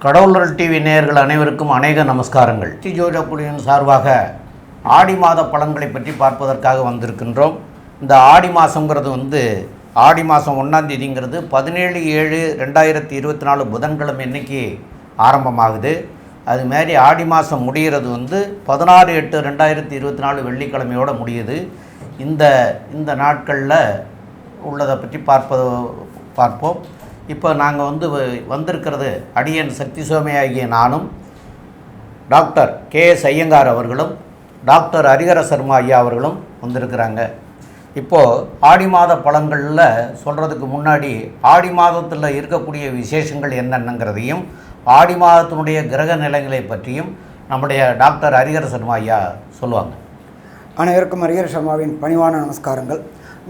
கடவுளர் TV நேயர்கள் அனைவருக்கும் அநேக நமஸ்காரங்கள். ஜோதிட குழுவின் சார்பாக ஆடி மாத பலன்களை பற்றி பார்ப்பதற்காக வந்திருக்கின்றோம். இந்த ஆடி மாதங்கிறது ஆடி மாதம் 1ஆம் தேதிங்கிறது 17/7/2024 புதன்கிழமை இன்னைக்கு ஆரம்பமாகுது. அதுமாரி ஆடி மாதம் முடிகிறது 16/8/2024 வெள்ளிக்கிழமையோடு முடியுது. இந்த நாட்களில் உள்ளதை பற்றி பார்ப்போம். இப்போ நாங்கள் வந்திருக்கிறது அடியன் சக்தி சோமையாகிய நானும், டாக்டர் KS ஐயங்கார் அவர்களும், டாக்டர் ஹரிஹர சர்மா ஐயா அவர்களும் வந்திருக்கிறாங்க. இப்போது ஆடி மாத பலன்களில் சொல்கிறதுக்கு முன்னாடி ஆடி மாதத்தில் இருக்கக்கூடிய விசேஷங்கள் என்னென்னங்கிறதையும் ஆடி மாதத்தினுடைய கிரக நிலைகளை பற்றியும் நம்முடைய டாக்டர் ஹரிஹர சர்மா ஐயா சொல்லுவாங்க. அனைவருக்கும் ஹரிஹர சர்மாவின் பணிவான நமஸ்காரங்கள்.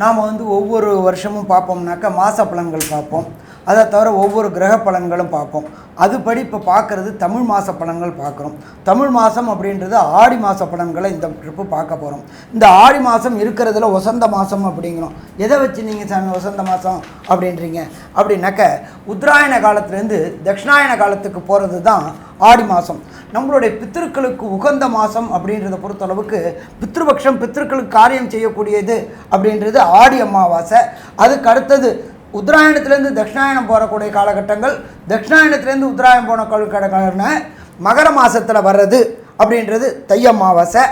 நாம் ஒவ்வொரு வருஷமும் பார்ப்போம்னாக்கா மாத பலன்கள் பார்ப்போம். அதை தவிர ஒவ்வொரு கிரக பலன்களும் பார்ப்போம். அதுபடி இப்போ பார்க்குறது தமிழ் மாத பலன்கள் பார்க்குறோம். தமிழ் மாதம் அப்படின்றது ஆடி மாத பலன்களை இந்த ட்ரிப்பு பார்க்க போகிறோம். இந்த ஆடி மாதம் இருக்கிறதுல வசந்த மாதம் அப்படிங்கிறோம். எதை வச்சு நீங்கள் சாமி வசந்த மாதம் அப்படின்றீங்க அப்படின்னாக்க உத்தராயண காலத்துலேருந்து தட்சிணாயன காலத்துக்கு போகிறது தான் ஆடி மாதம். நம்மளுடைய பித்திருக்களுக்கு உகந்த மாதம் அப்படின்றத பொறுத்தளவுக்கு பித்ருபக்ஷம், பித்திருக்களுக்கு காரியம் செய்யக்கூடியது அப்படின்றது ஆடி அமாவாசை. அதுக்கு அடுத்தது உத்தராயணத்துலேருந்து தட்சிணாயனம் போகக்கூடிய காலகட்டங்கள், தட்சிணாயனத்துலேருந்து உத்தராயணம் போன காலகட்டங்கள்னா மகர மாதத்தில் வர்றது அப்படின்றது தை அமாவாசை.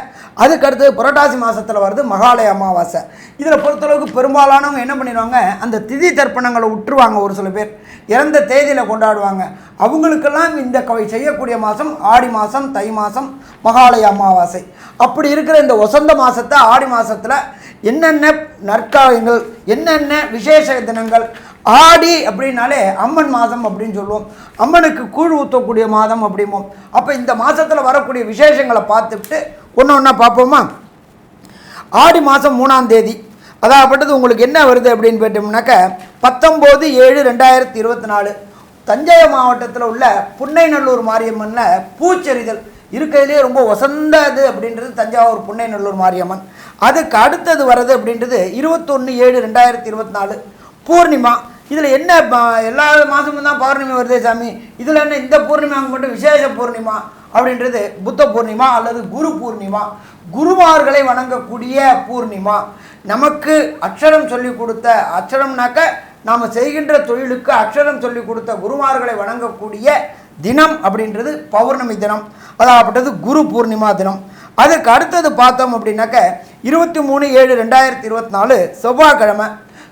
அதுக்கடுத்து புரட்டாசி மாதத்தில் வர்றது மகாலய அமாவாசை. இதில் பொறுத்தளவுக்கு பெரும்பாலானவங்க என்ன பண்ணிடுவாங்க, அந்த திதி தர்ப்பணங்களை விட்டுருவாங்க. ஒரு சில பேர் இறந்த தேதியில் கொண்டாடுவாங்க. அவங்களுக்கெல்லாம் இந்த செய்யக்கூடிய மாதம் ஆடி மாதம், தை மாதம், மகாலய அமாவாசை. அப்படி இருக்கிற இந்த வசந்த மாதத்தை ஆடி மாதத்தில் என்னென்ன நற்காலங்கள், என்னென்ன விசேஷ தினங்கள். ஆடி அப்படின்னாலே அம்மன் மாதம் அப்படின்னு சொல்லுவோம். அம்மனுக்கு கூழ் ஊற்றக்கூடிய மாதம் அப்படிம்போம். அப்போ இந்த மாதத்தில் வரக்கூடிய விசேஷங்களை பார்த்துட்டு ஒன்று ஒன்றா பார்ப்போமா. ஆடி மாதம் 3ஆம் தேதி அதாகப்பட்டது உங்களுக்கு என்ன வருது அப்படின்னு கேட்டோம்னாக்க 19/7/2024 தஞ்சை மாவட்டத்தில் உள்ள புன்னைநல்லூர் மாரியம்மனில் பூச்செறிதல் இருக்கிறதுலே ரொம்ப வசந்தது அப்படின்றது தஞ்சாவூர் புன்னைநல்லூர் மாரியம்மன். அதுக்கு அடுத்தது வர்றது அப்படின்றது 21/7/2024 பூர்ணிமா. இதில் என்ன எல்லா மாதமும் தான் பௌர்ணமி வருதே சாமி, இதில் என்ன இந்த பூர்ணிமா மட்டும் விசேஷ பூர்ணிமா அப்படின்றது புத்த பூர்ணிமா அல்லது குரு பூர்ணிமா. குருமார்களை வணங்கக்கூடிய பூர்ணிமா. நமக்கு அக்ஷரம் சொல்லி கொடுத்த, அக்ஷரம்னாக்க நாம் செய்கின்ற தொழிலுக்கு அக்ஷரம் சொல்லி கொடுத்த குருமார்களை வணங்கக்கூடிய தினம் அப்படின்றது பௌர்ணமி தினம், அதாகப்பட்டது குரு பூர்ணிமா தினம். அதுக்கு அடுத்தது பார்த்தோம் அப்படின்னாக்க 23/7/2024 செவ்வாய்க்கிழமை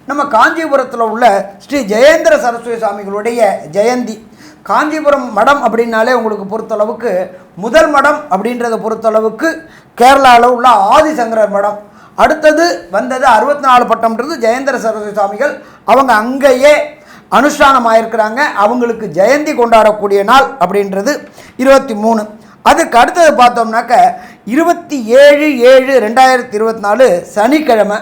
நம்ம காஞ்சிபுரத்தில் உள்ள ஸ்ரீ ஜெயேந்திர சரஸ்வதி சுவாமிகளுடைய ஜெயந்தி. காஞ்சிபுரம் மடம் அப்படின்னாலே உங்களுக்கு பொறுத்தளவுக்கு முதல் மடம் அப்படின்றத பொறுத்தளவுக்கு கேரளாவில் உள்ள ஆதிசங்கரர் மடம். அடுத்தது வந்தது 64 பட்டம்ன்றது ஜெயேந்திர சரஸ்வதி சுவாமிகள். அவங்க அங்கேயே அனுஷ்டானம் ஆயிருக்கிறாங்க. அவங்களுக்கு ஜெயந்தி கொண்டாடக்கூடிய நாள் அப்படின்றது 23. அதுக்கு அடுத்தது பார்த்தோம்னாக்க 27/7/2024 சனிக்கிழமை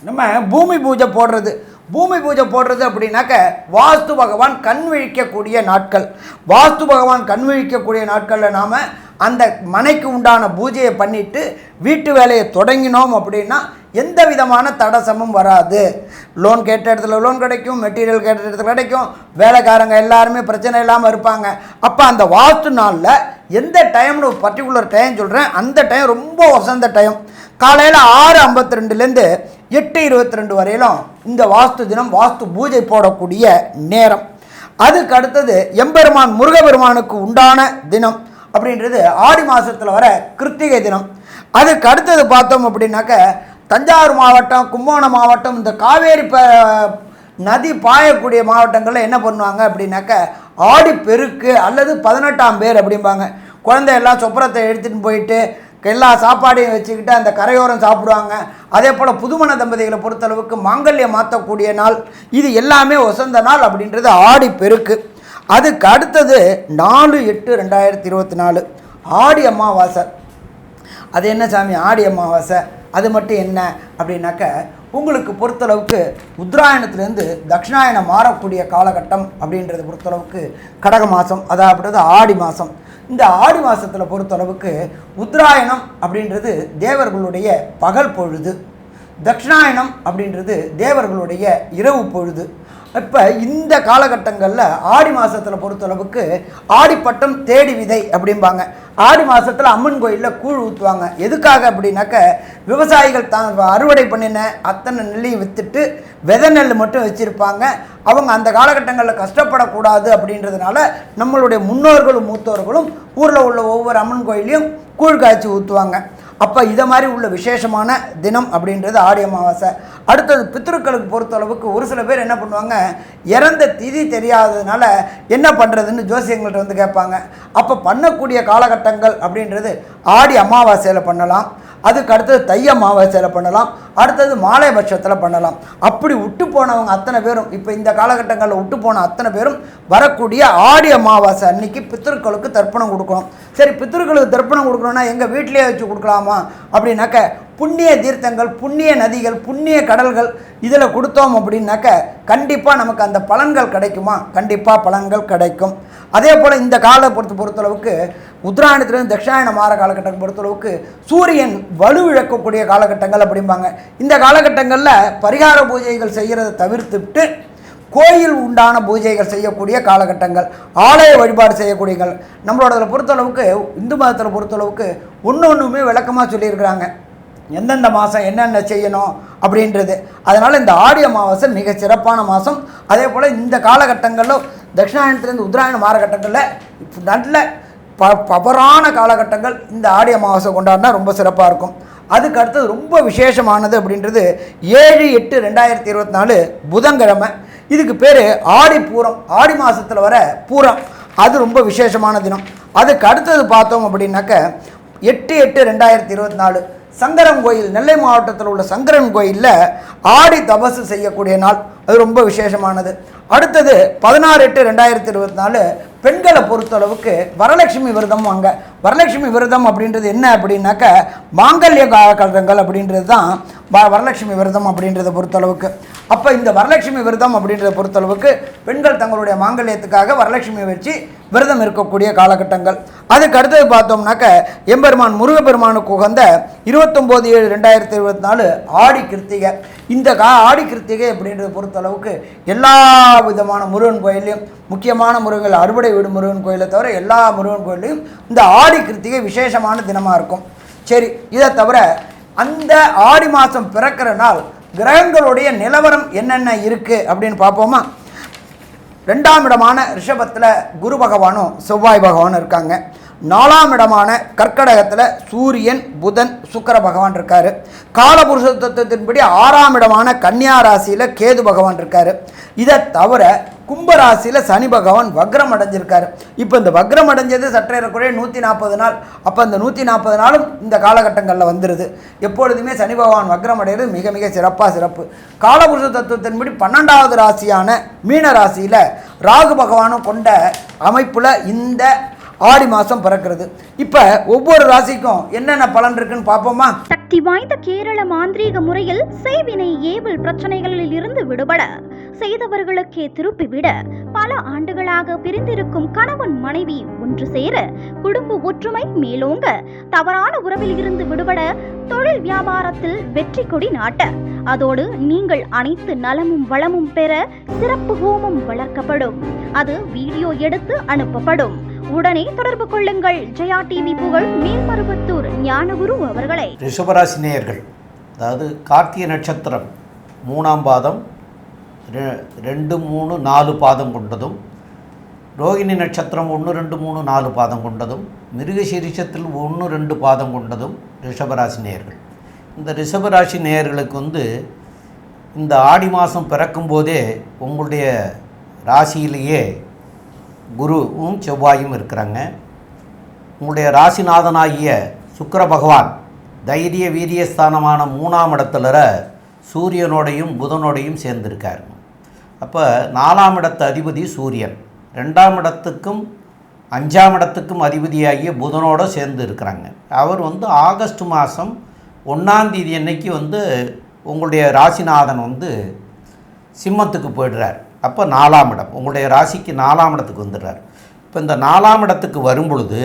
நம்ம பூமி பூஜை போடுறது. பூமி பூஜை போடுறது அப்படின்னாக்க வாஸ்து பகவான் கண் விழிக்கக்கூடிய நாட்கள். வாஸ்து பகவான் கண் விழிக்கக்கூடிய நாட்களில் நாம் அந்த மனைக்கு உண்டான பூஜையை பண்ணிவிட்டு வீட்டு வேலையை தொடங்கினோம் அப்படின்னா எந்த விதமான தடசமும் வராது. லோன் கேட்ட இடத்துல லோன் கிடைக்கும், மெட்டீரியல் கேட்ட இடத்துல கிடைக்கும், வேலைக்காரங்க எல்லாருமே பிரச்சனை இல்லாமல் இருப்பாங்க. அப்போ அந்த வாஸ்து நாளில் எந்த டைம்னு பர்டிகுலர் டைம் சொல்கிறேன், அந்த டைம் ரொம்ப வசந்த டைம். காலையில் 6:52லேருந்து 8:22 வரையிலும் இந்த வாஸ்து தினம், வாஸ்து பூஜை போடக்கூடிய நேரம். அதுக்கு அடுத்தது எம்பெருமான் முருகபெருமானுக்கு உண்டான தினம் அப்படின்றது ஆடி மாதத்தில் வர கிருத்திகை தினம். அதுக்கு அடுத்தது பார்த்தோம் அப்படின்னாக்க தஞ்சாவூர் மாவட்டம், கும்பகோணம் மாவட்டம், இந்த காவேரி நதி பாயக்கூடிய மாவட்டங்களில் என்ன பண்ணுவாங்க அப்படின்னாக்க ஆடி பெருக்கு அல்லது 18ஆம் பேர் அப்படிம்பாங்க. குழந்தையெல்லாம் சொப்பரத்தை எடுத்துகிட்டு போயிட்டு எல்லா சாப்பாடையும் வச்சுக்கிட்டு அந்த கரையோரம் சாப்பிடுவாங்க. அதே போல் புதுமண தம்பதிகளை பொறுத்தளவுக்கு மாங்கல்யம் மாற்றக்கூடிய நாள். இது எல்லாமே வசந்த நாள் அப்படின்றது ஆடி பெருக்கு. அதுக்கு அடுத்தது 4/8/2024 ஆடி அமாவாசை. அது என்ன சாமி ஆடி அமாவாசை, அது மட்டும் என்ன அப்படின்னாக்க உங்களுக்கு பொறுத்தளவுக்கு உத்தராயணத்துலேருந்து தட்சிணாயனம் மாறக்கூடிய காலகட்டம் அப்படின்றத பொறுத்தளவுக்கு கடக மாதம், அதாவது ஆடி மாதம். இந்த ஆடி மாதத்தில் பொறுத்தளவுக்கு உத்தராயணம் அப்படின்றது தேவர்களுடைய பகல் பொழுது, தட்சிணாயனம் அப்படின்றது தேவர்களுடைய இரவு பொழுது. இப்போ இந்த காலகட்டங்களில் ஆடி மாதத்தில் பொறுத்தளவுக்கு ஆடிப்பட்டம் தேடி விதை அப்படிம்பாங்க. ஆடி மாதத்தில் அம்மன் கோயிலில் கூழ் ஊற்றுவாங்க. எதுக்காக அப்படின்னாக்க விவசாயிகள் தான் அறுவடை பண்ணின அத்தனை நெல்லையும் விற்றுட்டு விதை நெல் மட்டும் வச்சுருப்பாங்க. அவங்க அந்த காலகட்டங்களில் கஷ்டப்படக்கூடாது அப்படின்றதுனால நம்மளுடைய முன்னோர்களும் மூத்தோர்களும் ஊரில் உள்ள ஒவ்வொரு அம்மன் கோயிலையும் கூழ் காய்ச்சி ஊற்றுவாங்க. அப்போ இதை மாதிரி உள்ள விசேஷமான தினம் அப்படின்றது ஆடி அமாவாசை. அடுத்தது பித்ருக்களுக்கு பொறுத்தளவுக்கு ஒரு சில பேர் என்ன பண்ணுவாங்க, இறந்த திதி தெரியாததுனால என்ன பண்ணுறதுன்னு ஜோசியங்கள்ட்ட வந்து கேட்பாங்க. அப்போ பண்ணக்கூடிய காலகட்டங்கள் அப்படின்றது ஆடி அமாவாசையில் பண்ணலாம், அதுக்கு அடுத்தது தை அமாவாசையில் பண்ணலாம், அடுத்தது மாலை பட்சத்தில் பண்ணலாம். அப்படி விட்டு போனவங்க அத்தனை பேரும் இப்போ இந்த காலகட்டங்களில் விட்டு போன அத்தனை பேரும் வரக்கூடிய ஆடி அமாவாசை அன்னைக்கு பித்ருக்களுக்கு தர்ப்பணம் கொடுக்கணும். சரி, பித்ருக்களுக்கு தர்ப்பணம் கொடுக்கணும்னா எங்கள் வீட்டிலேயே வச்சு கொடுக்கலாமா அப்படின்னாக்க புண்ணிய தீர்த்தங்கள், புண்ணிய நதிகள், புண்ணிய கடல்கள் இதில் கொடுத்தோம் அப்படின்னாக்க கண்டிப்பாக நமக்கு அந்த பலன்கள் கிடைக்குமா? கண்டிப்பாக பலன்கள் கிடைக்கும். அதே போல் இந்த காலை பொறுத்தளவுக்கு உத்தராயணத்துலேருந்து தட்சிணாயணம் மாற காலகட்டம் பொறுத்தளவுக்கு சூரியன் வலுவிழக்கக்கூடிய காலகட்டங்கள் அப்படிம்பாங்க. இந்த காலகட்டங்களில் பரிகார பூஜைகள் செய்கிறத தவிர்த்துவிட்டு கோயில் உண்டான பூஜைகள் செய்யக்கூடிய காலகட்டங்கள், ஆலய வழிபாடு செய்யக்கூடியங்கள். நம்மளோட பொறுத்தளவுக்கு இந்து மதத்தில் பொறுத்தளவுக்கு ஒன்றுமே விளக்கமாக சொல்லியிருக்கிறாங்க, எந்தெந்த மாதம் என்னென்ன செய்யணும் அப்படின்றது. அதனால் இந்த ஆடி அமாவாசை மிக சிறப்பான மாதம். அதே போல் இந்த காலகட்டங்களில் தட்சிணாயணத்துலேருந்து உத்தராயண மாறகட்டங்களில் நல்ல பவரான காலகட்டங்கள் இந்த ஆடி அமாவாசை கொண்டாடினா ரொம்ப சிறப்பாக இருக்கும். அதுக்கு அடுத்தது ரொம்ப விசேஷமானது அப்படின்றது 7/8/2024 புதன்கிழமை. இதுக்கு பேர் ஆடி பூரம். ஆடி மாதத்தில் வர பூரம் அது ரொம்ப விசேஷமான தினம். அதுக்கு அடுத்தது பார்த்தோம் அப்படின்னாக்க 8/8/2024 சங்கரன் கோயில், நெல்லை மாவட்டத்தில் உள்ள சங்கரன் கோயிலில் ஆடி தபசு செய்யக்கூடிய நாள். அது ரொம்ப விசேஷமானது. அடுத்தது 16/8/2024 பெண்களை பொறுத்தளவுக்கு வரலட்சுமி விரதம் வாங்க. வரலட்சுமி விரதம் அப்படின்றது என்ன அப்படின்னாக்க மாங்கல்ய காலங்கள் அப்படின்றது தான் வரலட்சுமி விரதம் அப்படின்றத பொறுத்தளவுக்கு. அப்போ இந்த வரலட்சுமி விரதம் அப்படின்றத பொறுத்தளவுக்கு பெண்கள் தங்களுடைய மாங்கல்யத்துக்காக வரலட்சுமியை வச்சு விரதம் இருக்கக்கூடிய காலகட்டங்கள். அதுக்கு அடுத்தது பார்த்தோம்னாக்க எம்பெருமான் முருகப்பெருமானுக்கு உகந்த 29/7/2024 ஆடி கிருத்திகை. இந்த ஆடி கிருத்திகை அப்படின்றத பொறுத்தளவுக்கு எல்லா விதமான முருகன் கோயிலையும், முக்கியமான முருகன் அறுவடை வீடு முருகன் கோயிலை தவிர எல்லா முருகன் கோயிலையும் இந்த ஆடி கிருத்திகை விசேஷமான தினமாக இருக்கும். சரி, இதை தவிர அந்த ஆடி மாதம் பிறக்கிற நாள் கிரகங்களுடைய நிலவரம் என்னென்ன இருக்குது அப்படின்னு பார்ப்போமா? 2ஆம் இடமான ரிஷபத்தில் குரு பகவானும் செவ்வாய் பகவானும் இருக்காங்க. 4ஆம் இடமான கர்க்கடகத்தில் சூரியன், புதன், சுக்கிர பகவான் இருக்கார். காலபுருஷ தத்துவத்தின்படி 6ஆம் இடமான கன்னியா ராசியில் கேது பகவான் இருக்கார். இதை தவிர கும்பராசியில் சனி பகவான் வக்ரம் அடைஞ்சிருக்காரு. இப்போ இந்த வக்ரம் அடைஞ்சது சற்றேறக்குறைய 140 நாள். அப்போ இந்த 140 நாளும் இந்த காலகட்டங்களில் வந்துடுது. எப்பொழுதுமே சனி பகவான் வக்ரம் அடைகிறது மிக மிக சிறப்பு. காலபுருஷ தத்துவத்தின்படி 12ஆவது ராசியான மீன ராசியில் ராகு பகவானும் கொண்ட அமைப்பில் இந்த ஆடி மாதம் பிறக்கிறது. இப்போ ஒவ்வொரு ராசிக்கும் என்னென்ன பலன் இருக்குன்னு பார்ப்போமா? சக்தி வாய்ந்த கேரள மாந்திரீக முறையில் செய்வினை ஏவல் பிரச்சனைகளில் இருந்து விடுபட, செய்தவர்களுக்கே திருப்பிவிட, பல ஆண்டுகளாக பிரிந்திருக்கும் கணவன் மனைவி ஒன்று சேர, குடும்ப ஒற்றுமை மேலோங்க, தவறான உறவில் இருந்து விடுபட, தொழில் வியாபாரத்தில் வெற்றி கொடி நாட்ட, அதோடு நீங்கள் அனைத்து நலமும் வளமும் பெற சிறப்பு ஹோமம் வளர்க்கப்படும். அது வீடியோ எடுத்து அனுப்பப்படும். உடனே தொடர்பு கொள்ளுங்கள். ஜெயா டிவி புகழ் மேல்மருவத்தூர் ஞானகுரு அவர்களை. ரிஷபராசி நேயர்கள், அதாவது கார்த்திகை நட்சத்திரம் 3ஆம் பாதம் 2, 3, 4 பாதம் கொண்டதும், ரோகிணி நட்சத்திரம் 1, 2, 3, 4 பாதம் கொண்டதும், மிருகசீரிஷத்தில் 1, 2 பாதம் கொண்டதும் ரிஷபராசி நேயர்கள். இந்த ரிஷபராசி நேயர்களுக்கு இந்த ஆடி மாதம் பிறக்கும் போதே உங்களுடைய ராசியிலேயே குருவும் செவ்வாயும் இருக்கிறாங்க. உங்களுடைய ராசிநாதனாகிய சுக்கிர பகவான் தைரிய வீரியஸ்தானமான 3ஆம் இடத்துல சூரியனோடையும் புதனோடையும் சேர்ந்திருக்கார். அப்போ 4ஆம் இடத்து அதிபதி சூரியன், 2ஆம் இடத்துக்கும் 5ஆம் இடத்துக்கும் அதிபதியாகிய புதனோடு சேர்ந்து இருக்கிறாங்க. அவர் ஆகஸ்ட் மாதம் 1ஆம் தேதி அன்னைக்கு உங்களுடைய ராசிநாதன் சிம்மத்துக்கு போயிடுறார். அப்போ 4ஆம் இடம், உங்களுடைய ராசிக்கு 4ஆம் இடத்துக்கு வந்துடுறார். இப்போ இந்த 4ஆம் இடத்துக்கு வரும் பொழுது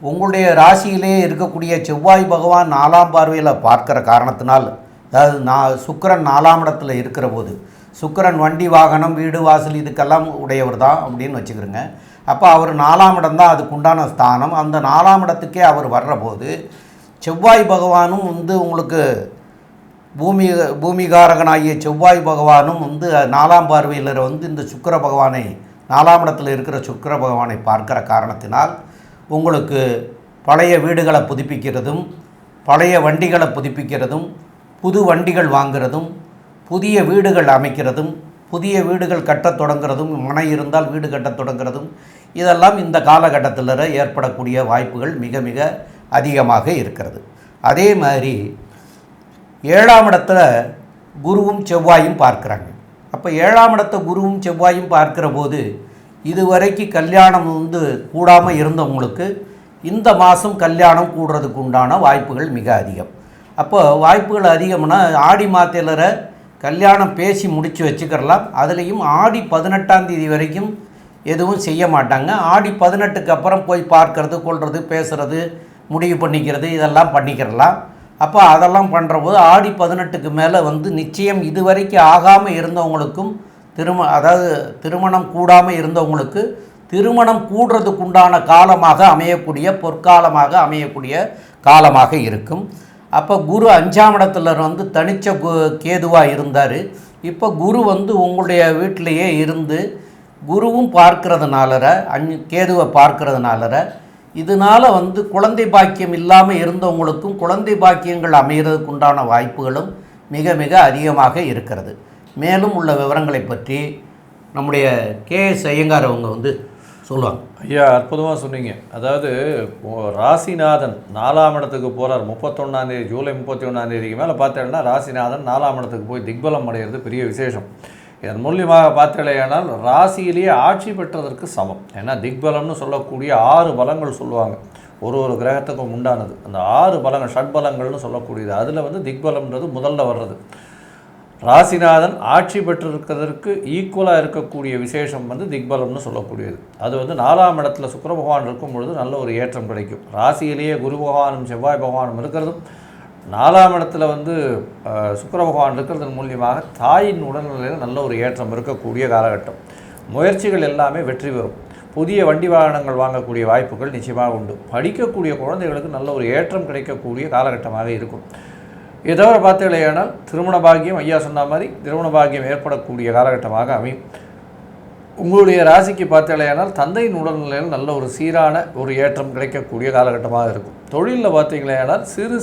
உங்களுடைய ராசியிலே இருக்கக்கூடிய செவ்வாய் பகவான் 4ஆம் பார்வையில் பார்க்குற காரணத்தினால், அதாவது சுக்கிரன் 4ஆம் இடத்துல இருக்கிற போது சுக்கிரன் வண்டி வாகனம் வீடு வாசல் இதுக்கெல்லாம் உடையவர் தான் அப்படின்னு வச்சுக்கிறோங்க. அப்போ அவர் 4ஆம் இடம் தான் அதுக்குண்டான ஸ்தானம். அந்த 4ஆம் இடத்துக்கே அவர் வர்றபோது செவ்வாய் பகவானும் வந்து உங்களுக்கு பூமிகாரகனாகிய செவ்வாய் பகவானும் வந்து 4ஆம் பார்வையில் வந்து இந்த சுக்கிர பகவானை 4ஆம் இடத்தில் இருக்கிற சுக்கிர பகவானை பார்க்கிற காரணத்தினால் உங்களுக்கு பழைய வீடுகளை புதுப்பிக்கிறதும் பழைய வண்டிகளை புதுப்பிக்கிறதும் புது வண்டிகள் வாங்கிறதும் புதிய வீடுகள் அமைக்கிறதும் புதிய வீடுகள் கட்டத் தொடங்குறதும் மனை இருந்தால் வீடு கட்டத் தொடங்குறதும் இதெல்லாம் இந்த காலகட்டத்தில் ஏற்படக்கூடிய வாய்ப்புகள் மிக மிக அதிகமாக இருக்கிறது. அதே மாதிரி 7ஆம் இடத்துல குருவும் செவ்வாயும் பார்க்குறாங்க. அப்போ 7ஆம் இடத்தை குருவும் செவ்வாயும் பார்க்கிற போது இதுவரைக்கும் கல்யாணம் வந்து கூடாமல் இருந்தவங்களுக்கு இந்த மாதம் கல்யாணம் கூடுறதுக்கு உண்டான வாய்ப்புகள் மிக அதிகம். அப்போ வாய்ப்புகள் அதிகம்னா ஆடி மாதத்தில் கல்யாணம் பேசி முடித்து வச்சுக்கிறலாம். அதுலேயும் ஆடி 18ஆம் தேதி வரைக்கும் எதுவும் செய்ய மாட்டாங்க. ஆடி 18க்கு அப்புறம் போய் பார்க்கறது கொள்வது பேசுகிறது முடிவு பண்ணிக்கிறது இதெல்லாம் பண்ணிக்கிறலாம். அப்போ அதெல்லாம் பண்ணுற போது ஆடி 18க்கு மேலே வந்து நிச்சயம் இதுவரைக்கும் ஆகாமல் இருந்தவங்களுக்கும் அதாவது திருமணம் கூடாமல் இருந்தவங்களுக்கு திருமணம் கூடுறதுக்குண்டான காலமாக அமையக்கூடிய பொற்காலமாக அமையக்கூடிய காலமாக இருக்கும். அப்போ குரு 5ஆம் இடத்துல வந்து தனிச்ச கேதுவாக இருந்தார். இப்போ குரு வந்து உங்களுடைய வீட்டிலையே இருந்து குருவும் பார்க்கறதுனால கேதுவை பார்க்கறதுனால இதனால் வந்து குழந்தை பாக்கியம் இல்லாமல் இருந்தவங்களுக்கும் குழந்தை பாக்கியங்கள் அமைகிறதுக்கு உண்டான வாய்ப்புகளும் மிக மிக அதிகமாக இருக்கிறது. மேலும் உள்ள விவரங்களை பற்றி நம்முடைய கேஎஸ் ஐயங்கார் அவங்க வந்து சொல்லுவாங்க. ஐயா, அற்புதமாக சொன்னீங்க. அதாவது ராசிநாதன் 4ஆம் இடத்துக்கு போகிறார் 31ஆம் தேதி, ஜூலை 31ஆம் தேதிக்கு மேலே பார்த்தேன்னா ராசிநாதன் 4ஆம் இடத்துக்கு போய் திக்பலம் அடைகிறது பெரிய விசேஷம். இதன் மூலியமாக பார்த்தேனால் ராசியிலேயே ஆட்சி பெற்றதற்கு சமம். ஏன்னா திக்பலம்னு சொல்லக்கூடிய 6 பலங்கள் சொல்லுவாங்க, ஒரு கிரகத்துக்கும் உண்டானது. அந்த 6 பலங்கள் ஷட்பலங்கள்னு சொல்லக்கூடியது. அதில் வந்து திக்பலம்ன்றது முதல்ல வர்றது. ராசிநாதன் ஆட்சி பெற்றிருக்கிறதுக்கு ஈக்குவலாக இருக்கக்கூடிய விசேஷம் வந்து திக்பலம்னு சொல்லக்கூடியது. அது வந்து 4ஆம் இடத்துல சுக்கிர பகவான் இருக்கும் பொழுது நல்ல ஒரு ஏற்றம் கிடைக்கும். ராசியிலேயே குரு பகவானும் செவ்வாய் பகவானும் இருக்கிறதும் 4ஆம் இடத்துல வந்து சுக்கிர பகவான் இருக்கிறதன் மூலியமாக தாயின் உடல்நிலையில் நல்ல ஒரு ஏற்றம் இருக்கக்கூடிய காலகட்டம். முயற்சிகள் எல்லாமே வெற்றி பெறும். புதிய வண்டி வாகனங்கள் வாங்கக்கூடிய வாய்ப்புகள் நிச்சயமாக உண்டு. படிக்கக்கூடிய குழந்தைகளுக்கு நல்ல ஒரு ஏற்றம் கிடைக்கக்கூடிய காலகட்டமாக இருக்கும். இதை தவிர பார்த்தீங்களேனால் திருமண பாக்கியம், ஐயா சொன்ன மாதிரி திருமண பாக்கியம் ஏற்படக்கூடிய காலகட்டமாக அமையும். உங்களுடைய ராசிக்கு பார்த்தீங்களேனால் தந்தையின் உடல்நிலையில் நல்ல ஒரு சீரான ஒரு ஏற்றம் கிடைக்கக்கூடிய காலகட்டமாக இருக்கும். தொழிலில் பார்த்தீங்களேனால் சிறு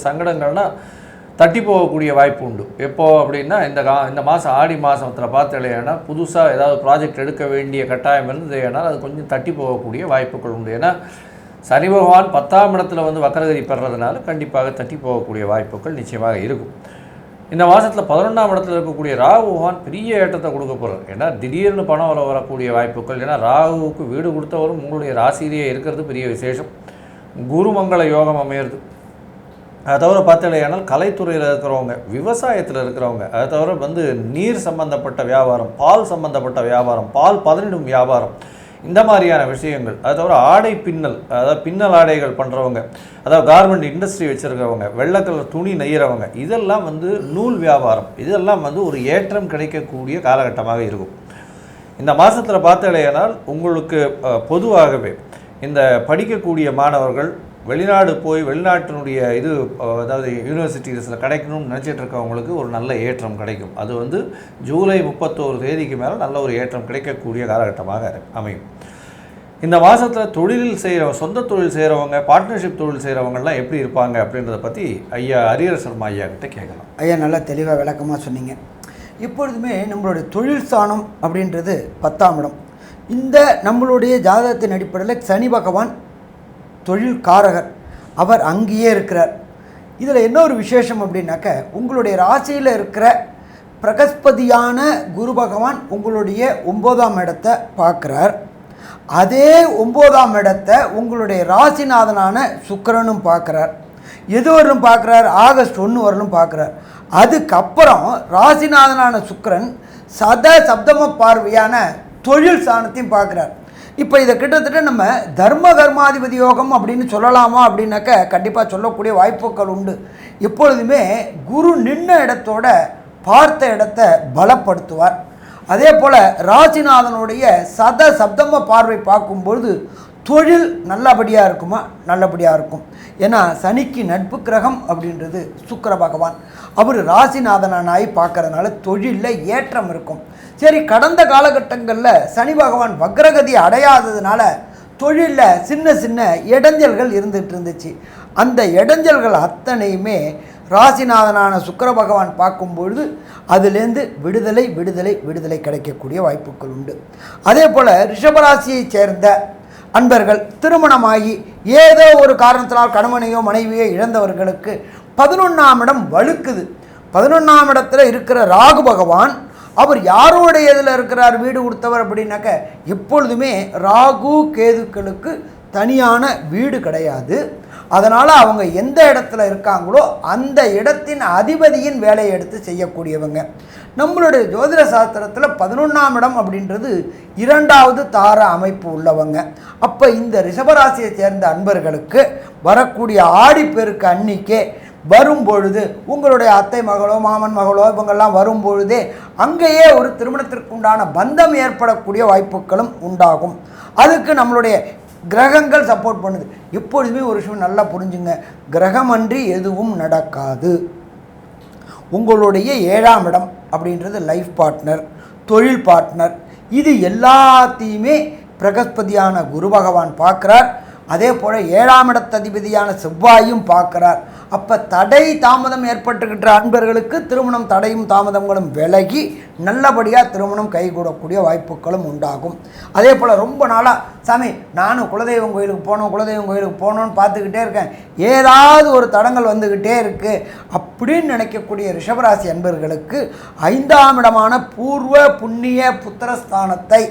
சங்கடங்கள்னால் தட்டி போகக்கூடிய வாய்ப்பு உண்டு. எப்போ அப்படின்னா இந்த மாதம் ஆடி மாதத்தில் பார்த்தீங்களேனால் புதுசாக ஏதாவது ப்ராஜெக்ட் எடுக்க வேண்டிய கட்டாயம் இருந்தது. ஏன்னால் அது கொஞ்சம் தட்டி போகக்கூடிய வாய்ப்புகள் உண்டு. ஏன்னா சனி பகவான் 10ஆம் இடத்துல வந்து வக்கரகதி பெறதுனால கண்டிப்பாக தட்டி போகக்கூடிய வாய்ப்புகள் நிச்சயமாக இருக்கும். இந்த மாதத்தில் 11ஆம் இடத்துல இருக்கக்கூடிய ராகு பகவான் பெரிய ஏற்றத்தை கொடுக்க போகிறார். ஏன்னா திடீர்னு பணம் வரக்கூடிய வாய்ப்புகள். ஏன்னா ராகுவுக்கு வீடு கொடுத்தவரும் உங்களுடைய ராசியிலேயே இருக்கிறது பெரிய விசேஷம். குருமங்கள யோகம் அமையிறது. அதை தவிர பார்த்தீங்கன்னா கலைத்துறையில் இருக்கிறவங்க, விவசாயத்தில் இருக்கிறவங்க, அதை தவிர வந்து நீர் சம்பந்தப்பட்ட வியாபாரம், பால் சம்பந்தப்பட்ட வியாபாரம், பால் பதனிடும் வியாபாரம், இந்த மாதிரியான விஷயங்கள். அதை தவிர ஆடை பின்னல், அதாவது பின்னல் ஆடைகள் பண்ணுறவங்க, அதாவது கார்மெண்ட் இண்டஸ்ட்ரி வச்சுருக்கிறவங்க, வெள்ளை கலர் துணி நெய்கிறவங்க, இதெல்லாம் வந்து நூல் வியாபாரம், இதெல்லாம் வந்து ஒரு ஏற்றம் கிடைக்கக்கூடிய காலகட்டமாக இருக்கும். இந்த மாதத்தில் பார்த்தீங்கன்னா உங்களுக்கு பொதுவாகவே இந்த படிக்கக்கூடிய மாணவர்கள் வெளிநாடு போய் வெளிநாட்டினுடைய அதாவது யூனிவர்சிட்டிஸில் கிடைக்கணும்னு நினச்சிட்டு இருக்கவங்களுக்கு ஒரு நல்ல ஏற்றம் கிடைக்கும். அது வந்து ஜூலை 31 தேதிக்கு மேலே நல்ல ஒரு ஏற்றம் கிடைக்கக்கூடிய காலகட்டமாக அமையும். இந்த மாதத்தில் தொழிலில் செய்கிறவங்க, சொந்த தொழில் செய்கிறவங்க, பார்ட்னர்ஷிப் தொழில் செய்கிறவங்கலாம் எப்படி இருப்பாங்க அப்படின்றத பற்றி ஐயா ஹரிஹர சர்மா ஐயா கிட்ட கேட்கலாம். ஐயா நல்லா தெளிவாக விளக்கமாக சொன்னீங்க. இப்பொழுதுமே நம்மளுடைய தொழில் ஸ்தானம் அப்படின்றது 10ஆம் இடம். இந்த நம்மளுடைய ஜாதகத்தின் அடிப்படையில் சனி பகவான் தொழில்காரகர், அவர் அங்கேயே இருக்கிறார். இதில் என்ன ஒரு விசேஷம் அப்படின்னாக்க, உங்களுடைய ராசியில் இருக்கிற பிரகஸ்பதியான குரு பகவான் உங்களுடைய 9ஆம் இடத்தை பார்க்குறார். அதே 9ஆம் இடத்தை உங்களுடைய ராசிநாதனான சுக்கிரனும் பார்க்குறார். எது வரலும் பார்க்குறார்? ஆகஸ்ட் 1 வரலும் பார்க்குறார். அதுக்கப்புறம் ராசிநாதனான சுக்கிரன் சப்தம பார்வையான தொழில் ஸ்தானத்தையும் பார்க்குறார். இப்போ இதை கிட்டத்தட்ட நம்ம தர்ம கர்மாதிபதி யோகம் அப்படின்னு சொல்லலாமா அப்படின்னாக்க கண்டிப்பாக சொல்லக்கூடிய வாய்ப்புகள் உண்டு. எப்பொழுதுமே குரு நின்ன இடத்தோட பார்த்த இடத்த பலப்படுத்துவார். அதே போல் ராசிநாதனுடைய சப்தம பார்வை பார்க்கும்பொழுது தொழில் நல்லபடியாக இருக்குமா? நல்லபடியாக இருக்கும். ஏன்னா சனிக்கு நட்பு கிரகம் அப்படின்றது சுக்கிர பகவான். அவர் ராசிநாதனாய் பார்க்கறதுனால தொழிலில் ஏற்றம் இருக்கும். சரி, கடந்த காலகட்டங்களில் சனி பகவான் வக்ரகதி அடையாததுனால தொழிலில் சின்ன சின்ன இடைஞ்சல்கள் இருந்துகிட்டு இருந்துச்சு. அந்த இடைஞ்சல்கள் அத்தனையுமே ராசிநாதனான சுக்கிர பகவான் பார்க்கும்பொழுது அதுலேருந்து விடுதலை விடுதலை விடுதலை கிடைக்கக்கூடிய வாய்ப்புகள் உண்டு. அதே போல் ரிஷபராசியை சேர்ந்த அன்பர்கள் திருமணமாகி ஏதோ ஒரு காரணத்தினால் கணவனையோ மனைவியோ இழந்தவர்களுக்கு 11ஆம் இடம் வலுக்குது. 11ஆம் இடத்துல இருக்கிற ராகு பகவான் அவர் யாரோடைய இதில் இருக்கிறார்? வீடு கொடுத்தவர் அப்படின்னாக்க எப்பொழுதுமே ராகு கேதுக்களுக்கு தனியான வீடு கிடையாது. அதனால் அவங்க எந்த இடத்துல இருக்காங்களோ அந்த இடத்தின் அதிபதியின் வேலையை எடுத்து செய்யக்கூடியவங்க. நம்மளுடைய ஜோதிட சாஸ்திரத்தில் 11ஆம் இடம் அப்படின்றது 2வது தார அமைப்பு உள்ளவங்க. அப்போ இந்த ரிஷபராசியை சேர்ந்த அன்பர்களுக்கு வரக்கூடிய ஆடிப்பெருக்கு அன்னிக்கே வரும்பொழுது உங்களுடைய அத்தை மகளோ மாமன் மகளோ இவங்கெல்லாம் வரும்பொழுதே அங்கேயே ஒரு திருமணத்திற்குண்டான பந்தம் ஏற்படக்கூடிய வாய்ப்புகளும் உண்டாகும். அதுக்கு நம்மளுடைய கிரகங்கள் சப்போர்ட் பண்ணுது. எப்பொழுதுமே ஒரு விஷயம் நல்லா புரிஞ்சுங்க, கிரகமன்றி எதுவும் நடக்காது. உங்களுடைய 7ஆம் இடம் அப்படின்றது லைஃப் பார்ட்னர், தொழில் பார்ட்னர், இது எல்லாத்தையுமே பிரகஸ்பதியான குரு பகவான் பார்க்குறார். அதே போல் 7ஆம் இடத்ததிபதியான செவ்வாயும் பார்க்குறார். அப்போ தடை தாமதம் ஏற்பட்டுக்கிட்ட அன்பர்களுக்கு திருமணம் தடையும் தாமதங்களும் விலகி நல்லபடியாக திருமணம் கைகூடக்கூடிய வாய்ப்புகளும் உண்டாகும். அதே போல் ரொம்ப நாளாக சாமி நானும் குலதெய்வம் கோயிலுக்கு போகணுன்னு பார்த்துக்கிட்டே இருக்கேன், ஏதாவது ஒரு தடங்கள் வந்துக்கிட்டே இருக்குது அப்படின்னு நினைக்கக்கூடிய ரிஷபராசி அன்பர்களுக்கு 5ஆம் இடமான பூர்வ புண்ணிய புத்திரஸ்தானத்தை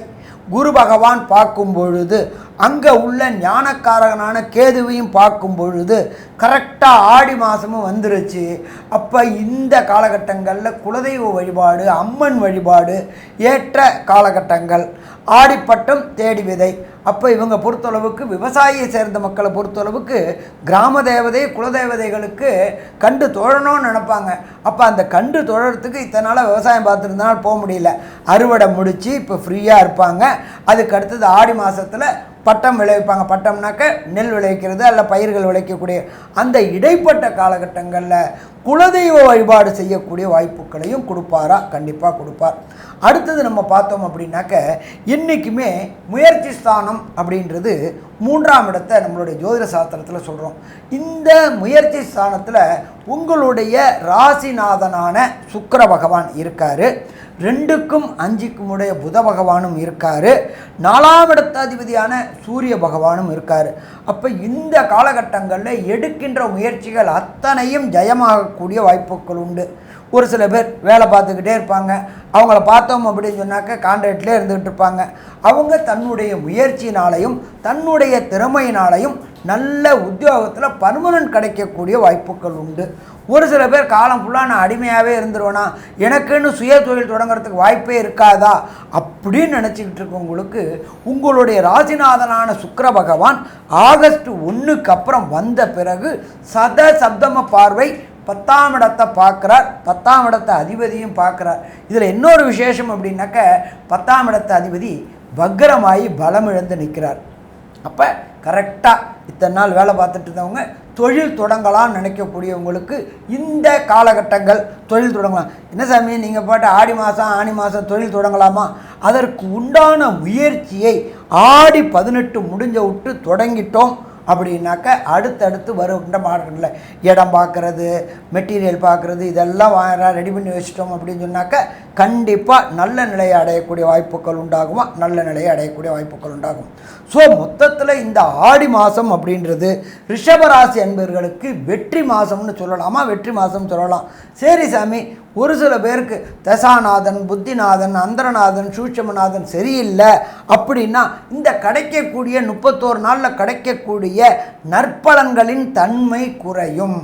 குரு பகவான் பார்க்கும் பொழுது அங்கே உள்ள ஞானக்காரகனான கேதுவையும் பார்க்கும் பொழுது கரெக்டாக ஆடி மாதமும் வந்துருச்சு. அப்போ இந்த காலகட்டங்களில் குலதெய்வ வழிபாடு, அம்மன் வழிபாடு ஏற்ற காலகட்டங்கள். ஆடிப்பட்டம் தேடி விதை. அப்போ இவங்க பொறுத்தளவுக்கு விவசாயியை சேர்ந்த மக்களை பொறுத்தளவுக்கு கிராம தேவதை குலதேவதைகளுக்கு கண்டு தோழணும்னு நினைப்பாங்க. அப்போ அந்த கண்டு தோழறதுக்கு இத்தனை நாளாக விவசாயம் பார்த்துருந்தனால போக முடியல. அறுவடை முடித்து இப்போ ஃப்ரீயாக இருப்பாங்க. அதுக்கு அடுத்தது ஆடி மாதத்தில் பட்டம் விளைவிப்பாங்க. பட்டம்னாக்க நெல் விளைவிக்கிறது அல்ல பயிர்கள் விளைவிக்கக்கூடிய அந்த இடைப்பட்ட காலகட்டங்களில் குலதெய்வ வழிபாடு செய்யக்கூடிய வாய்ப்புகளையும் கொடுப்பாரா? கண்டிப்பாக கொடுப்பார். அடுத்தது நம்ம பார்த்தோம் அப்படின்னாக்க இன்றைக்குமே முயற்சி ஸ்தானம் அப்படின்றது 3ஆம் இடத்தை நம்மளுடைய ஜோதிட சாஸ்திரத்தில் சொல்கிறோம். இந்த முயற்சி ஸ்தானத்தில் உங்களுடைய ராசிநாதனான சுக்கிர பகவான் இருக்கார். 2க்கும் 5க்கும் உடைய புத பகவானும் இருக்கார். 4ஆம் இடத்த அதிபதியான சூரிய பகவானும் இருக்கார். அப்போ இந்த காலகட்டங்களில் எடுக்கின்ற முயற்சிகள் அத்தனையும் ஜெயமாகக்கூடிய வாய்ப்புகள் உண்டு. ஒரு சில பேர் வேலை பார்த்துக்கிட்டே இருப்பாங்க. அவங்கள பார்த்தோம் அப்படின்னு சொன்னாக்க கான்ட்ராக்ட்லேயே இருந்துகிட்டு இருப்பாங்க. அவங்க தன்னுடைய முயற்சியினாலையும் தன்னுடைய திறமையினாலையும் நல்ல உத்தியோகத்தில் பர்மனன்ட் கிடைக்கக்கூடிய வாய்ப்புகள் உண்டு. ஒரு சில பேர் காலம் ஃபுல்லாக நான் அடிமையாகவே இருந்துருவேனா, எனக்குன்னு சுய தொழில் தொடங்குறதுக்கு வாய்ப்பே இருக்காதா அப்படின்னு நினச்சிக்கிட்டு இருக்கவங்களுக்கு உங்களுடைய ராசிநாதனான சுக்கிர பகவான் ஆகஸ்ட் 1க்கு அப்புறம் வந்த பிறகு சப்தம பார்வை 10ஆம் இடத்தை பார்க்குறார். 10ஆம் இடத்த அதிபதியும் பார்க்குறார். இதில் இன்னொரு விசேஷம் அப்படின்னாக்க 10ஆம் இடத்த அதிபதி வக்ரமாகி பலம் இழந்து நிற்கிறார். அப்போ கரெக்டாக இத்தனை நாள் வேலை பார்த்துட்டு இருந்தவங்க தொழில் தொடங்கலாம்னு நினைக்கக்கூடியவங்களுக்கு இந்த காலகட்டங்கள் தொழில் தொடங்கலாம். என்ன சாமி நீங்கள் பாட்டு ஆடி மாதம் தொழில் தொடங்கலாமா? அதற்கு உண்டான முயற்சியை ஆடி 18 முடிஞ்ச விட்டு தொடங்கிட்டோம் அப்படின்னாக்க அடுத்தடுத்து வருகின்ற மாடல்களில் இடம் பார்க்குறது, மெட்டீரியல் பார்க்குறது, இதெல்லாம் ரெடி பண்ணி வச்சிட்டோம் அப்படின்னு சொன்னாக்க கண்டிப்பாக நல்ல நிலையை அடையக்கூடிய வாய்ப்புகள் உண்டாகுமா? நல்ல நிலையை அடையக்கூடிய வாய்ப்புகள் உண்டாகும். ஸோ மொத்தத்தில் இந்த ஆடி மாதம் அப்படின்றது ரிஷபராசி அன்பர்களுக்கு வெற்றி மாதம்னு சொல்லலாமா? வெற்றி மாதம் சொல்லலாம். சரி சாமி, ஒரு சில பேருக்கு தசாநாதன், புத்திநாதன், அந்தரநாதன், சூட்சமநாதன் சரியில்லை அப்படின்னா இந்த கிடைக்கக்கூடிய 31 நாளில் கிடைக்கக்கூடிய நற்பலன்களின் தன்மை குறையும்.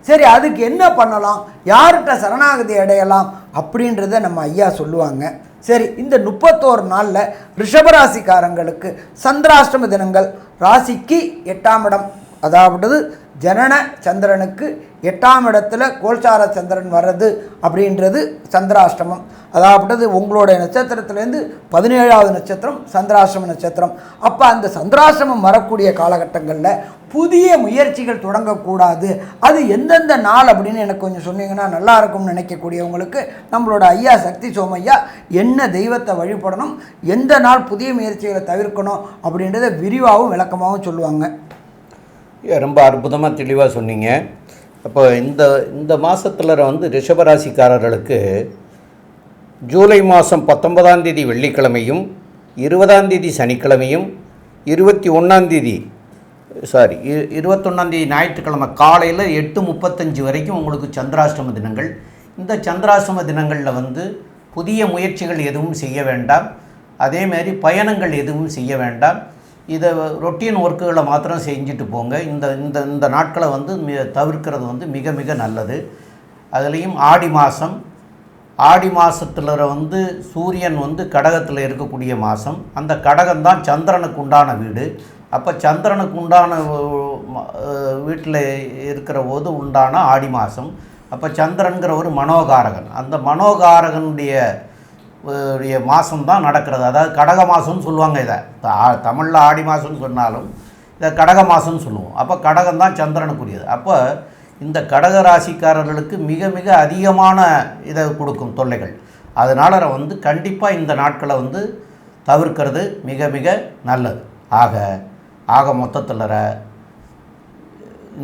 சரி, அதுக்கு என்ன பண்ணலாம், யார்கிட்ட சரணாகதி அடையலாம் அப்படின்றத நம்ம ஐயா சொல்லுவாங்க. சரி, இந்த 31 நாளில் ரிஷபராசிக்காரங்களுக்கு சந்திராஷ்டம தினங்கள் ராசிக்கு 8ஆம் இடம் அதாவது ஜனன சந்திரனுக்கு 8ஆம் இடத்துல கோல்சார சந்திரன் வர்றது அப்படின்றது சந்திராஷ்டமம். அதாவது உங்களுடைய நட்சத்திரத்துலேருந்து 17வது நட்சத்திரம் சந்திராஷ்டம நட்சத்திரம். அப்போ அந்த சந்திராஷ்டமம் வரக்கூடிய காலகட்டங்களில் புதிய முயற்சிகள் தொடங்கக்கூடாது. அது எந்தெந்த நாள் அப்படின்னு எனக்கு கொஞ்சம் சொன்னீங்கன்னா நல்லா இருக்கும்னு நினைக்கக்கூடியவங்களுக்கு நம்மளோட ஐயா சக்தி சோமையா என்ன தெய்வத்தை வழிபடணும், எந்த நாள் புதிய முயற்சிகளை தவிர்க்கணும் அப்படின்றத விரிவாகவும் விளக்கமாகவும் சொல்லுவாங்க. ரொம்ப அற்புதமாக தெளிவாக சொன்னீங்க. அப்போ இந்த மாதத்தில் வந்து ரிஷபராசிக்காரர்களுக்கு ஜூலை மாதம் 19ஆம் தேதி வெள்ளிக்கிழமையும் 20ஆம் தேதி சனிக்கிழமையும் 21ஆம் தேதி ஞாயிற்றுக்கிழமை காலையில் 8:35 வரைக்கும் உங்களுக்கு சந்திராஷ்டம தினங்கள். இந்த சந்திராஷ்டம தினங்களில் வந்து புதிய முயற்சிகள் எதுவும் செய்ய வேண்டாம். அதேமாரி பயணங்கள் எதுவும் செய்ய வேண்டாம். இதை ரொட்டீன் ஒர்க்குகளை மாத்திரம் செஞ்சுட்டு போங்க. இந்த நாட்களை வந்து தவிர்க்கிறது வந்து மிக மிக நல்லது. அதுலேயும் ஆடி மாதத்தில் வந்து சூரியன் வந்து கடகத்தில் இருக்கக்கூடிய மாதம். அந்த கடகம்தான் சந்திரனுக்கு உண்டான வீடு. அப்போ சந்திரனுக்கு உண்டான வீட்டில் இருக்கிற போது உண்டான ஆடி மாதம். அப்போ சந்திரன்கிற ஒரு மனோகாரகன், அந்த மனோகாரகனுடைய மாதம்தான் நடக்கிறது. அதாவது கடக மாதம்னு சொல்லுவாங்க. இதை தமிழில் ஆடி மாதம்னு சொன்னாலும் இதை கடக மாதம்னு சொல்லுவோம். அப்போ கடகம் தான் சந்திரனுக்குரியது. அப்போ இந்த கடக ராசிக்காரர்களுக்கு மிக மிக அதிகமான இதை கொடுக்கும் தொல்லைகள். அதனால் வந்து கண்டிப்பாக இந்த நாட்களை வந்து தவிர்க்கிறது மிக மிக நல்லது. ஆக மொத்தத்தில்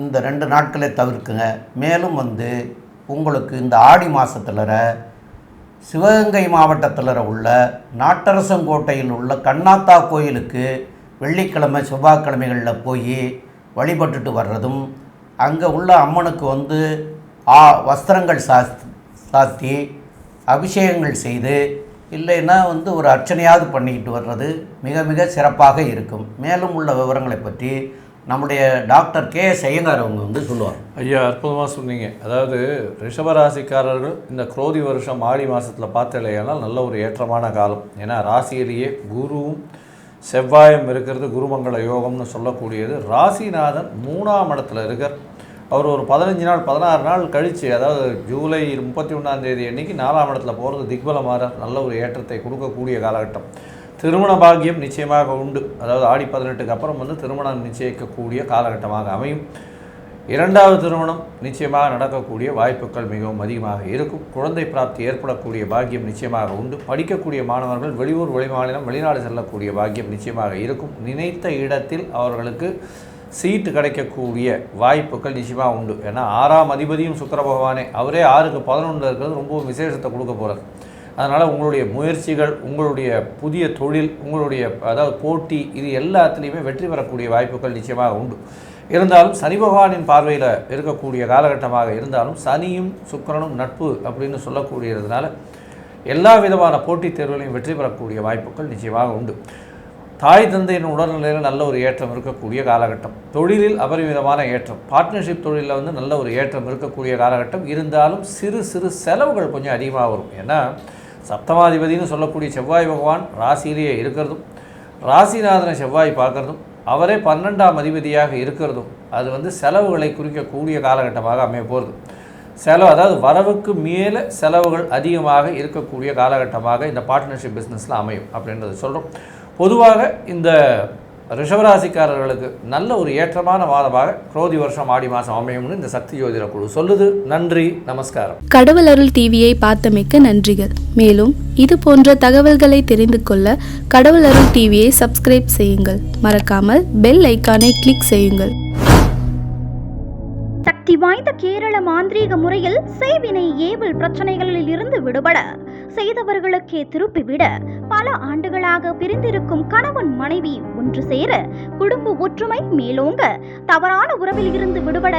இந்த 2 நாட்களை தவிர்க்குங்க. மேலும் வந்து உங்களுக்கு இந்த ஆடி மாதத்தில் சிவகங்கை மாவட்டத்தில் உள்ள நாட்டரசங்கோட்டையில் உள்ள கண்ணாத்தா கோயிலுக்கு வெள்ளிக்கிழமை செவ்வாய்க்கிழமைகளில் போய் வழிபட்டுட்டு வர்றதும், அங்கே உள்ள அம்மனுக்கு வந்து வஸ்திரங்கள் சாத்தி அபிஷேகங்கள் செய்து இல்லைன்னா வந்து ஒரு அர்ச்சனையாவது பண்ணிக்கிட்டு வர்றது மிக மிக சிறப்பாக இருக்கும். மேலும் உள்ள விவரங்களை பற்றி நம்முடைய டாக்டர் கே.எஸ். ஐயங்கார் அவங்க வந்து சொல்லுவார். ஐயா, அற்புதமாக சொன்னீங்க. அதாவது ரிஷபராசிக்காரர்கள் இந்த குரோதி வருஷம் ஆடி மாதத்தில் பார்த்தலையானால் நல்ல ஒரு ஏற்றமான காலம். ஏன்னா ராசியிலேயே குருவும் செவ்வாயும் இருக்கிறது குருமங்கள யோகம்னு சொல்லக்கூடியது. ராசிநாதன் 3ஆம் இடத்துல இருக்கார். அவர் ஒரு 15 நாள் 16 நாள் கழித்து, அதாவது ஜூலை 31ஆம் தேதி அன்றைக்கி 4ஆம் இடத்துல போகிறது திக்பலமாக நல்ல ஒரு ஏற்றத்தை கொடுக்கக்கூடிய காலகட்டம். திருமண பாக்கியம் நிச்சயமாக உண்டு. அதாவது ஆடி 18க்கு அப்புறம் வந்து திருமணம் நிச்சயிக்கக்கூடிய காலகட்டமாக அமையும். 2வது திருமணம் நிச்சயமாக நடக்கக்கூடிய வாய்ப்புகள் மிகவும் அதிகமாக இருக்கும். குழந்தை பிராப்தி ஏற்படக்கூடிய பாக்கியம் நிச்சயமாக உண்டு. படிக்கக்கூடிய மாணவர்கள் வெளியூர் வெளிமாநிலம் வெளிநாடு செல்லக்கூடிய பாக்கியம் நிச்சயமாக இருக்கும். நினைத்த இடத்தில் அவர்களுக்கு சீட்டு கிடைக்கக்கூடிய வாய்ப்புகள் நிச்சயமாக உண்டு. ஏன்னா 6ஆம் அதிபதியும் சுக்கிர பகவானே, அவரே 6க்கு 11 இருக்கிறது ரொம்ப விசேஷத்தை கொடுக்க போகிறார். அதனால் உங்களுடைய முயற்சிகள், உங்களுடைய புதிய தொழில், உங்களுடைய அதாவது போட்டி, இது எல்லாத்துலேயுமே வெற்றி பெறக்கூடிய வாய்ப்புகள் நிச்சயமாக உண்டு. இருந்தாலும் சனி பகவானின் பார்வையில் இருக்கக்கூடிய காலகட்டமாக இருந்தாலும் சனியும் சுக்கிரனும் நட்பு அப்படின்னு சொல்லக்கூடியதுனால எல்லா விதமான போட்டித் தேர்வுகளையும் வெற்றி பெறக்கூடிய வாய்ப்புகள் நிச்சயமாக உண்டு. தாய் தந்தையின் உடல்நிலையில் நல்ல ஒரு ஏற்றம் இருக்கக்கூடிய காலகட்டம். தொழிலில் அபரிமிதமான ஏற்றம். பார்ட்னர்ஷிப் தொழிலில் வந்து நல்ல ஒரு ஏற்றம் இருக்கக்கூடிய காலகட்டம். இருந்தாலும் சிறு சிறு செலவுகள் கொஞ்சம் அதிகமாக வரும். ஏன்னா சப்தமாதிபதினு சொல்லக்கூடிய செவ்வாய் பகவான் ராசியிலேயே இருக்கிறதும், ராசிநாதனை செவ்வாய் பார்க்குறதும், அவரே 12ஆம் அதிபதியாக இருக்கிறதும் அது வந்து செலவுகளை குறிக்கக்கூடிய காலகட்டமாக அமைய போகிறது. அதாவது வரவுக்கு மேலே செலவுகள் அதிகமாக இருக்கக்கூடிய காலகட்டமாக இந்த பார்ட்னர்ஷிப் பிஸ்னஸில் அமையும் அப்படின்றது சொல்கிறோம். பொதுவாக இந்த ரிஷபராசிக்காரர்களுக்கு நல்ல ஒரு ஏற்றமான மாதமாக குரோதி வருஷம் ஆடி மாதம் அமையும்னு இந்த சக்தி ஜோதிட குழு சொல்லுது. நன்றி, நமஸ்காரம். கடவுள் அருள் டிவியை பார்த்தமைக்க நன்றிகள். மேலும் இது போன்ற தகவல்களை தெரிந்து கொள்ள கடவுள் அருள் டிவியை சப்ஸ்கிரைப் செய்யுங்கள். மறக்காமல் பெல் ஐக்கானை கிளிக் செய்யுங்கள். சக்தி வாய்ந்த கேரள மாந்திரீக முறையில் செய்வினை ஏவல் பிரச்சனைகளில் இருந்து விடுபட, செய்தவர்களுக்கே திருப்பிவிட, பல ஆண்டுகளாக பிரிந்திருக்கும் கணவன் மனைவி ஒன்று சேர, குடும்ப ஒற்றுமை மேலோங்க, தவறான உறவில் இருந்து விடுபட,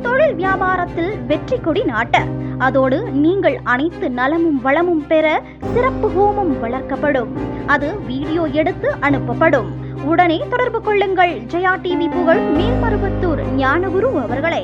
தொழில் வியாபாரத்தில் வெற்றி கொடி நாட்ட, அதோடு நீங்கள் அனைத்து நலமும் வளமும் பெற சிறப்பு ஹோமம் வளர்க்கப்படும். அது வீடியோ எடுத்து அனுப்பப்படும். உடனே தொடர்பு கொள்ளுங்கள். ஜெயா டிவி புகழ் மேல்மருவத்தூர் ஞானகுரு அவர்களை.